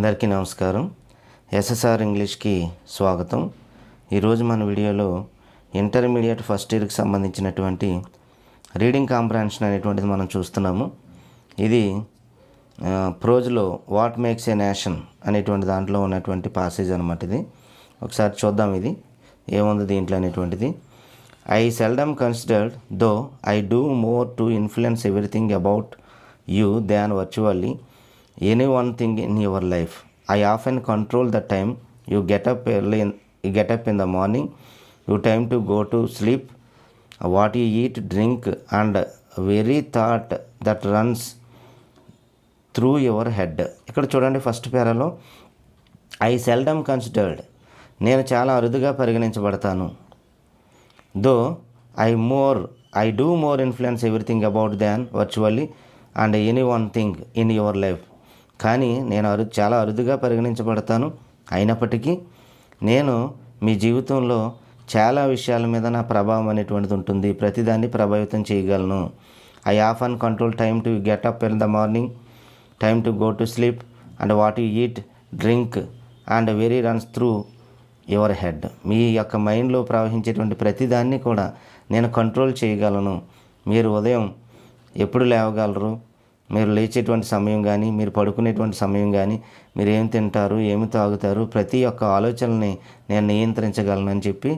అందరికీ నమస్కారం. ఎస్ఎస్ఆర్ ఇంగ్లీష్కి స్వాగతం. ఈరోజు మన వీడియోలో ఇంటర్మీడియట్ ఫస్ట్ ఇయర్కి సంబంధించినటువంటి రీడింగ్ కాంప్రహెన్షన్ అనేటువంటిది మనం చూస్తున్నాము. ఇది ప్రోజ్లో వాట్ మేక్స్ ఏ నేషన్ అనేటువంటి దాంట్లో ఉన్నటువంటి పాసేజ్ అనమాట. ఇది ఒకసారి చూద్దాం ఇది ఏముంది దీంట్లో అనేటువంటిది. I seldom considered though I do more to influence everything about you than virtually any one thing in your life. I often control the time you get up in the morning, your time to go to sleep, what you eat, drink, and very thought that runs through your head. ఇక్కడ చూడండి first పేరాలో I seldom considered, నేను చాలా అరుదుగా పరిగణించబడతాను. Though I do more influence everything about than virtually and any one thing in your life. కానీ నేను చాలా అరుదుగా పరిగణించబడతాను. అయినప్పటికీ నేను మీ జీవితంలో చాలా విషయాల మీద నా ప్రభావం అనేటువంటిది ఉంటుంది. ప్రతిదాన్ని ప్రభావితం చేయగలను. I often control time to get up in the morning, time to go to sleep, and what you eat, drink, and very runs through your head. మీ యొక్క మైండ్లో ప్రవహించేటువంటి ప్రతిదాన్ని కూడా నేను కంట్రోల్ చేయగలను. మీరు ఉదయం ఎప్పుడు లేవగలరు, మీరు లేచేటువంటి సమయం కానీ, మీరు పడుకునేటువంటి సమయం కానీ, మీరు ఏం తింటారు, ఏమి తాగుతారు, ప్రతి ఒక్క ఆలోచనని నేను నియంత్రించగలను అని చెప్పి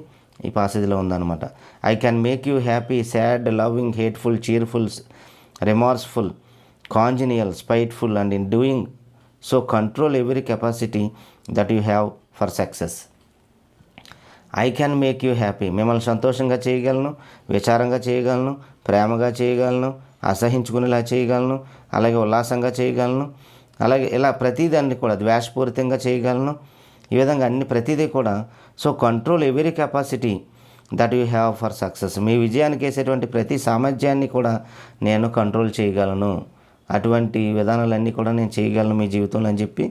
ఈ పాసేజ్లో ఉందన్నమాట. I can make you happy, sad, loving, hateful, cheerful, remorseful, congenial, spiteful, and in doing so control every capacity that you have for success. I can make you happy, మిమ్మల్ని సంతోషంగా చేయగలను, విచారంగా చేయగలను, ప్రేమగా చేయగలను, అసహించుకునేలా చేయగలను, అలాగే ఉల్లాసంగా చేయగలను, అలాగే ఇలా ప్రతిదాన్ని కూడా ద్వేషపూరితంగా చేయగలను. ఈ విధంగా ప్రతిదీ కూడా so control every capacity that you have for success. మీ విజయానికి వేసేటువంటి ప్రతి సామర్థ్యాన్ని కూడా నేను కంట్రోల్ చేయగలను. అటువంటి విధానాలన్నీ కూడా నేను చేయగలను మీ జీవితంలో అని చెప్పి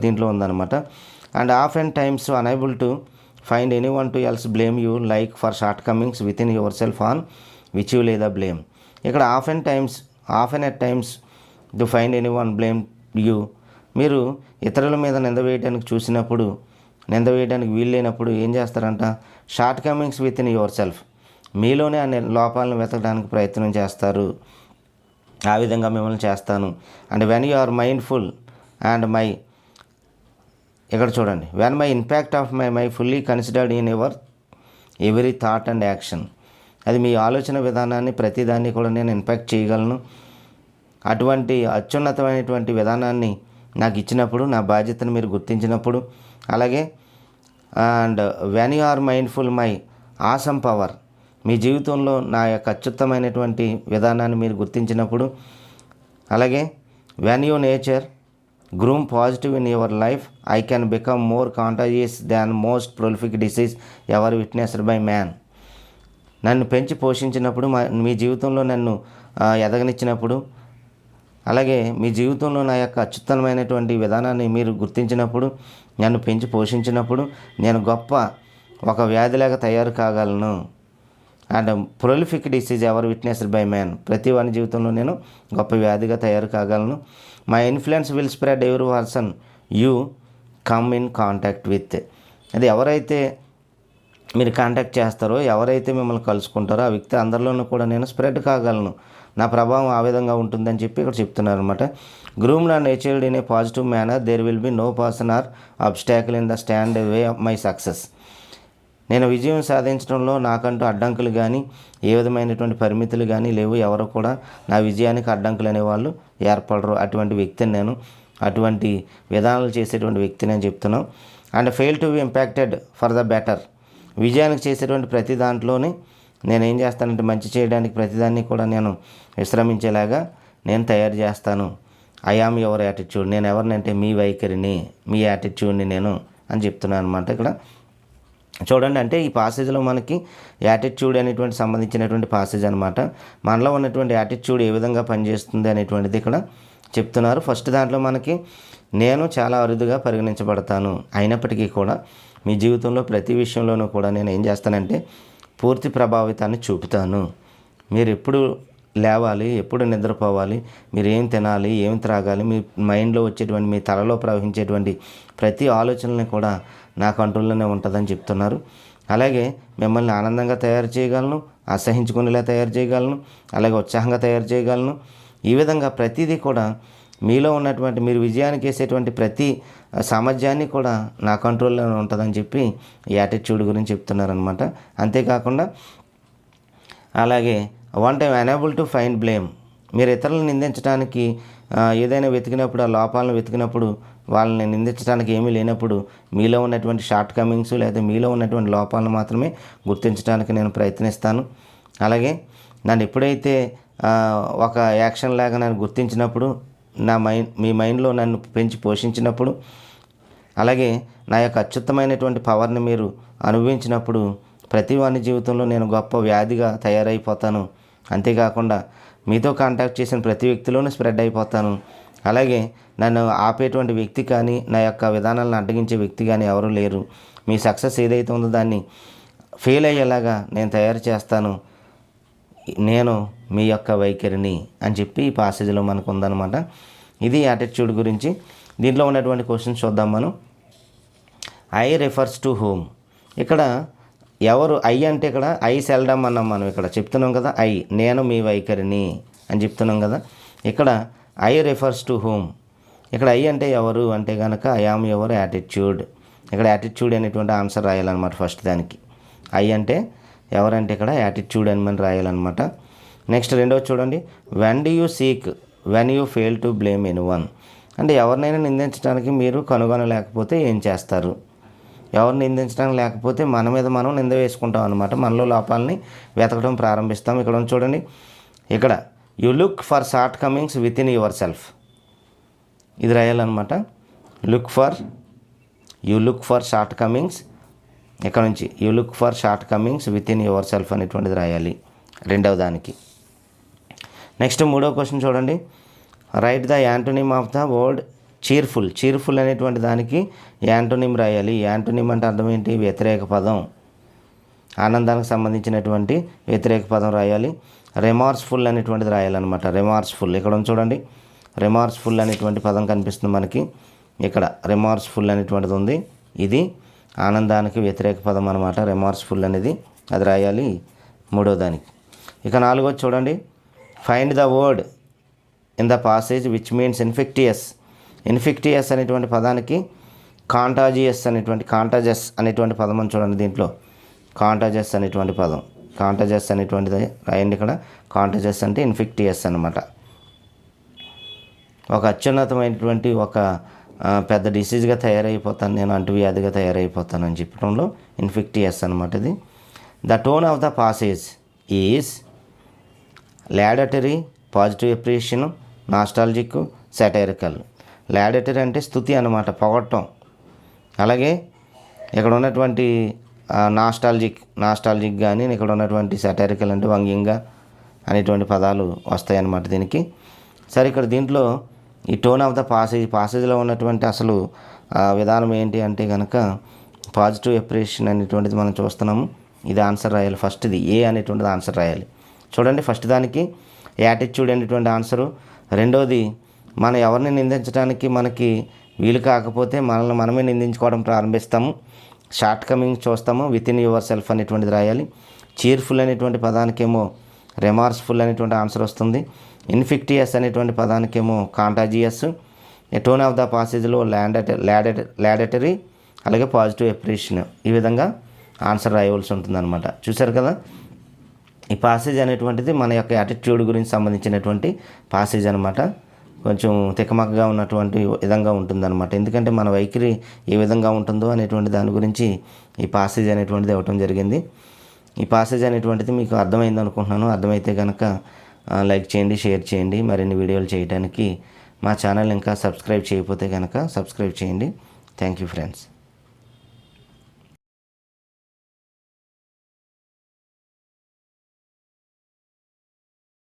దీంట్లో ఉందన్నమాట. And of and times unable to find any one to else blame you like for shortcomings within your self on which you లేదా బ్లేమ్. ఇక్కడ of and at times to find any one blame you. మీరు ఇతరుల మీద నింద వేయడానికి వీల్లేనప్పుడు ఏం చేస్తారంట, short Cummins within your self, మీలోనే అనే లోపాలను వెతకడానికి ప్రయత్నం చేస్తారు. ఆ విధంగా మిమ్మల్ని చేస్తాను. And when you are mindful and ఇక్కడ చూడండి, when my impact of my fully considered in your every thought and action. అది మీ ఆలోచన విధానాన్ని ప్రతిదాన్ని కూడా నేను ఇంపాక్ట్ చేయగలను. అటువంటి అత్యున్నతమైనటువంటి విధానాన్ని నాకు ఇచ్చినప్పుడు, నా బాధ్యతను మీరు గుర్తించినప్పుడు, అలాగే and when you are mindful my awesome power, మీ జీవితంలో నా యొక్క అత్యుత్తమైనటువంటి విధానాన్ని మీరు గుర్తించినప్పుడు, అలాగే when you nature groom positive in your life I can become more contagious than most prolific disease ever witnessed by man. నన్ను పెంచి పోషించినప్పుడు, మీ జీవితంలో నన్ను ఎదగనిచ్చినప్పుడు, అలాగే మీ జీవితంలో నా యొక్క అత్యుత్తమైనటువంటి విధానాన్ని మీరు గుర్తించినప్పుడు, నన్ను పెంచి పోషించినప్పుడు నేను గొప్ప ఒక వ్యాధిలాగా తయారు కాగలను. And prolific disease ever witnessed by man, ప్రతి వాని జీవితంలో నేను గొప్ప వ్యాధిగా తయారు కాగలను. My influence will spread every person you come in contact with. అది ఎవరైతే మీరు కాంటాక్ట్ చేస్తారో, ఎవరైతే మిమ్మల్ని కలుసుకుంటారో ఆ వ్యక్తి అందరిలోనూ కూడా నేను స్ప్రెడ్ కాగలను. నా ప్రభావం ఆ విధంగా ఉంటుందని చెప్పి ఇక్కడ చెప్తున్నారు అనమాట. Groomed and nurtured in a positive manner there will be no person or obstacle in the stand way of my success. నేను విజయం సాధించడంలో నాకంటూ అడ్డంకులు కానీ, ఏ విధమైనటువంటి పరిమితులు కానీ లేవు. ఎవరు కూడా నా విజయానికి అడ్డంకులు అనేవాళ్ళు ఏర్పడరు. అటువంటి వ్యక్తిని నేను, అటువంటి విధానాలు చేసేటువంటి వ్యక్తిని అని చెప్తున్నాను. And fail to be impacted for the better, విజయానికి చేసేటువంటి ప్రతి దాంట్లోనే నేను ఏం చేస్తానంటే మంచి చేయడానికి ప్రతిదాన్ని కూడా నేను విశ్రమించేలాగా నేను తయారు చేస్తాను. ఐ ఆమ్ యువర్ యాటిట్యూడ్, నేను ఎవరినంటే మీ వైఖరిని, మీ యాటిట్యూడ్ని నేను అని చెప్తున్నాను అనమాట. ఇక్కడ చూడండి, అంటే ఈ పాసేజ్లో మనకి యాటిట్యూడ్ అనేటువంటి సంబంధించినటువంటి పాసేజ్ అనమాట. మనలో ఉన్నటువంటి యాటిట్యూడ్ ఏ విధంగా పనిచేస్తుంది అనేటువంటిది ఇక్కడ చెప్తున్నారు. ఫస్ట్ దాంట్లో మనకి నేను చాలా అరుదుగా పరిగణించబడతాను, అయినప్పటికీ కూడా మీ జీవితంలో ప్రతి విషయంలోనూ కూడా నేను ఏం చేస్తానంటే పూర్తి ప్రభావితాన్ని చూపుతాను. మీరు ఎప్పుడు లేవాలి, ఎప్పుడు నిద్రపోవాలి, మీరు ఏం తినాలి, ఏం త్రాగాలి, మీ మైండ్లో వచ్చేటువంటి, మీ తలలో ప్రవహించేటువంటి ప్రతి ఆలోచనని కూడా నా కంట్రోల్లోనే ఉంటుందని చెప్తున్నారు. అలాగే మిమ్మల్ని ఆనందంగా తయారు చేయగలను, అసహించుకునేలా తయారు చేయగలను, అలాగే ఉత్సాహంగా తయారు చేయగలను. ఈ విధంగా ప్రతిదీ కూడా మీలో ఉన్నటువంటి, మీరు విజయానికి వేసేటువంటి ప్రతి సామర్థ్యాన్ని కూడా నా కంట్రోల్లో ఉంటుందని చెప్పి ఈ యాటిట్యూడ్ గురించి చెప్తున్నారనమాట. అంతేకాకుండా అలాగే one time unable to find blame, మీరు ఇతరులను నిందించడానికి ఏదైనా వెతికినప్పుడు, ఆ లోపాలను వెతికినప్పుడు, వాళ్ళని నిందించడానికి ఏమీ లేనప్పుడు మీలో ఉన్నటువంటి షార్ట్ కమింగ్స్ లేదా మీలో ఉన్నటువంటి లోపాలను మాత్రమే గుర్తించడానికి నేను ప్రయత్నిస్తాను. అలాగే నన్ను ఎప్పుడైతే ఒక యాక్షన్ లాగా నన్ను గుర్తించినప్పుడు, మీ మైండ్లో నన్ను పెంచి పోషించినప్పుడు, అలాగే నా యొక్క అత్యుత్తమైనటువంటి పవర్ని మీరు అనుభవించినప్పుడు ప్రతి వాని జీవితంలో నేను గొప్ప వ్యాధిగా తయారైపోతాను. అంతేకాకుండా మీతో కాంటాక్ట్ చేసిన ప్రతి వ్యక్తిలోనూ స్ప్రెడ్ అయిపోతాను. అలాగే నన్ను ఆపేటువంటి వ్యక్తి కానీ, నా యొక్క విధానాలను అడ్డగించే వ్యక్తి కానీ ఎవరూ లేరు. మీ సక్సెస్ ఏదైతే ఉందో దాన్ని ఫెయిల్ అయ్యేలాగా నేను తయారు చేస్తాను, నేను మీ యొక్క వైఖరిని అని చెప్పి ఈ పాసేజ్లో మనకు ఉందన్నమాట. ఇది యాటిట్యూడ్ గురించి. దీంట్లో ఉన్నటువంటి క్వశ్చన్స్ చూద్దాం మనం. ఐ రిఫర్స్ టు హోమ్, ఇక్కడ ఎవరు, ఐ అంటే ఇక్కడ ఐ సెల్డమ్ అన్నాం మనం, ఇక్కడ చెప్తున్నాం కదా ఐ, నేను మీ వైఖరిని అని చెప్తున్నాం కదా. ఇక్కడ ఐ రిఫర్స్ టు హోమ్, ఇక్కడ ఐ అంటే ఎవరు అంటే కనుక ఐ ఆమ్ యువర్ యాటిట్యూడ్. ఇక్కడ యాటిట్యూడ్ అనేటువంటి ఆన్సర్ రాయాలన్నమాట ఫస్ట్ దానికి. ఐ అంటే ఎవరంటే ఇక్కడ యాటిట్యూడ్ అని మనం రాయాలన్నమాట. నెక్స్ట్ రెండోది చూడండి, when do you seek when you fail to blame anyone, అంటే ఎవరినైనా నిందించడానికి మీరు కనుగొనలేకపోతే ఏం చేస్తారు? ఎవరిని నిందించడానికి లేకపోతే మన మీద మనం నింద వేసుకుంటాం అనమాట, మనలో లోపాలని వెతకడం ప్రారంభిస్తాం. ఇక్కడ చూడండి, ఇక్కడ you look for shortcomings within yourself, ఇది రాయాలన్నమాట. You look for shortcomings, ఇక్కడ నుంచి you look for shortcomings within yourself అనేటువంటిది రాయాలి రెండవ దానికి. నెక్స్ట్ మూడో క్వశ్చన్ చూడండి, write the antonym of the word cheerful. Cheerful అనేటువంటి దానికి యాంటోనిమ్ రాయాలి. యాంటోనిమ్ అంటే అర్థం ఏంటి? వ్యతిరేక పదం, ఆనందానికి సంబంధించినటువంటి వ్యతిరేక పదం రాయాలి. రెమార్స్ఫుల్ అనేటువంటిది రాయాలన్నమాట. రెమార్స్ఫుల్, ఇక్కడ చూడండి, రెమార్స్ఫుల్ అనేటువంటి పదం కనిపిస్తుంది మనకి ఇక్కడ. రెమార్స్ఫుల్ అనేటువంటిది ఉంది, ఇది ఆనందానికి వ్యతిరేక పదం అనమాట, రెమార్స్ఫుల్ అనేది, అది రాయాలి మూడో దానికి. ఇక నాలుగోది చూడండి, find the word in the passage which means infectious. Infectious అనేటువంటి పదానికి కాంటాజియస్ అనేటువంటి పదం అని చూడండి. దీంట్లో కాంటాజస్ అనేటువంటి పదం, కాంటాజస్ అనేటువంటిది రాయండి ఇక్కడ. కాంటాజస్ అంటే ఇన్ఫెక్టియస్ అనమాట. ఒక అత్యున్నతమైనటువంటి ఒక పెద్ద డిసీజ్గా తయారైపోతాను నేను, అంటువ్యాధిగా తయారైపోతాను అని చెప్పడంలో ఇన్ఫెక్టియస్ అనమాట ఇది. The tone of the passage is laudatory, positive appreciation, nostalgic, satirical. Laudatory అంటే స్తుతి అనమాట, పొగట్టం. అలాగే ఇక్కడ ఉన్నటువంటి నాస్టాలజిక్ కానీ, ఇక్కడ ఉన్నటువంటి సాటైరికల్ అంటే వ్యంగ్యంగా అనేటువంటి పదాలు వస్తాయన్నమాట దీనికి. సరే, ఇక్కడ దీంట్లో ఈ టోన్ ఆఫ్ ద పాసేజ్లో ఉన్నటువంటి అసలు విధానం ఏంటి అంటే కనుక పాజిటివ్ ఎప్రిషియేషన్ అనేటువంటిది మనం చూస్తున్నాము. ఇది ఆన్సర్ రాయాలి ఫస్ట్, ఇది ఏ అనేటువంటిది ఆన్సర్ రాయాలి. చూడండి, ఫస్ట్ దానికి యాటిట్యూడ్ అనేటువంటి ఆన్సరు. రెండోది, మనం ఎవరిని నిందించడానికి మనకి వీలు కాకపోతే మనల్ని మనమే నిందించుకోవడం ప్రారంభిస్తాము. షార్ట్ కమింగ్ చూస్తాము, విత్ ఇన్ యువర్ సెల్ఫ్ అనేటువంటిది రాయాలి. చీర్ఫుల్ అనేటువంటి పదానికేమో రెమార్స్ఫుల్ అనేటువంటి ఆన్సర్ వస్తుంది. ఇన్ఫెక్టియస్ అనేటువంటి పదానికేమో కాంటాజియస్. టోన్ ఆఫ్ ద పాసేజ్లో లాడటరీ, అలాగే పాజిటివ్ ఎప్రిషియేషన్. ఈ విధంగా ఆన్సర్ రాయవలసి ఉంటుందన్నమాట. చూశారు కదా, ఈ పాసేజ్ అనేటువంటిది మన యొక్క యాటిట్యూడ్ గురించి సంబంధించినటువంటి పాసేజ్ అనమాట. కొంచెం తికమకగా ఉన్నటువంటి విధంగా ఉంటుందన్నమాట. ఎందుకంటే మన వైఖరి ఏ విధంగా ఉంటుందో అనేటువంటి దాని గురించి ఈ పాసేజ్ అనేటువంటిది ఇవ్వటం జరిగింది. ఈ పాసేజ్ అనేటువంటిది మీకు అర్థమైంది అనుకుంటున్నాను. అర్థమైతే కనుక లైక్ చేయండి, షేర్ చేయండి. మరిన్ని వీడియోలు చేయడానికి మా ఛానల్ ఇంకా సబ్స్క్రైబ్ చేయకపోతే కనుక సబ్స్క్రైబ్ చేయండి. Thank you friends.